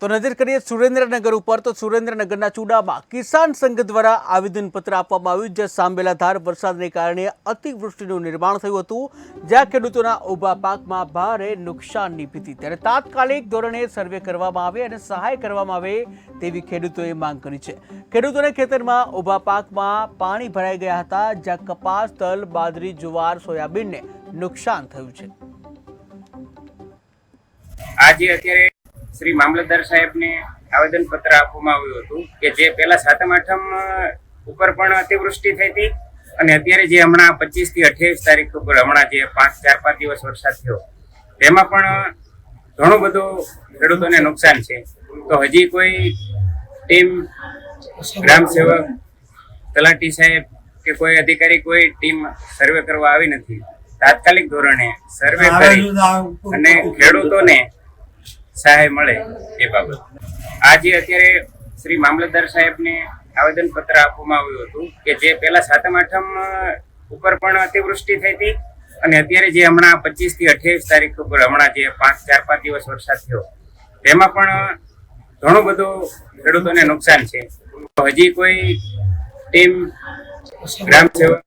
તો નજર કરીએ સુરેન્દ્રનગર ઉપર તો સુરેન્દ્રનગરના ચુડામાં કિસાન સંઘ દ્વારા આવેદનપત્ર આપવામાં આવ્યું જે સાંભેલાધાર વરસાદને કારણે અતિવૃષ્ટિનું નિર્માણ થયું હતું જ્યાં ખેડૂતોના ઊભા પાકમાં ભારે નુકસાનની ભીતિ ત્યારે તાત્કાલિક ધોરણે સર્વે કરવામાં આવે અને સહાય કરવામાં આવે તેવી ખેડૂતોએ માંગ કરી છે। ખેડૂતોને ખેતરમાં ઊભા પાકમાં પાણી ભરાઈ ગયા હતા જ્યાં કપાસ, તલ, બાજરી, જુવાર, સોયાબીનને નુકસાન થયું છે। આજે અત્યારે શ્રી મામલતદાર સાહેબને આવેદન પત્ર આપવામાં આવ્યું હતું કે જે પહેલા 7મ 8મ ઉપર પણ અતિવૃષ્ટિ થઈ હતી અને અત્યારે જે હમણાં 25 થી 28 તારીખ ઉપર હમણાં જે 4-5 દિવસ વરસાદ થયો તેમાં પણ ઘણું બધું ખેડૂતોને નુકસાન છે। તો હજી કોઈ ટીમ, ગ્રામ સેવક, તલાટી સાહેબ કે કોઈ અધિકારી કોઈ ટીમ સર્વે કરવા આવી નથી। તાત્કાલિક ધોરણે સર્વે કરી અને ખેડૂતોને સહાય મળે એ બાબત આજે અત્યારે શ્રી મામલતદાર સાહેબને આવેદન પત્ર આપવામાં આવ્યું હતું કે જે પહેલા 7મ 8મ ઉપર પણ અતિવૃષ્ટિ થઈ હતી અને અત્યારે જે હમણાં 25 થી 28 તારીખ ઉપર હમણાં જે 4-5 દિવસ વરસાદ થયો તેમાં પણ ઘણું બધું ખેડૂતોને નુકસાન છે। તો હજી કોઈ ટીમ, ગ્રામ સેવક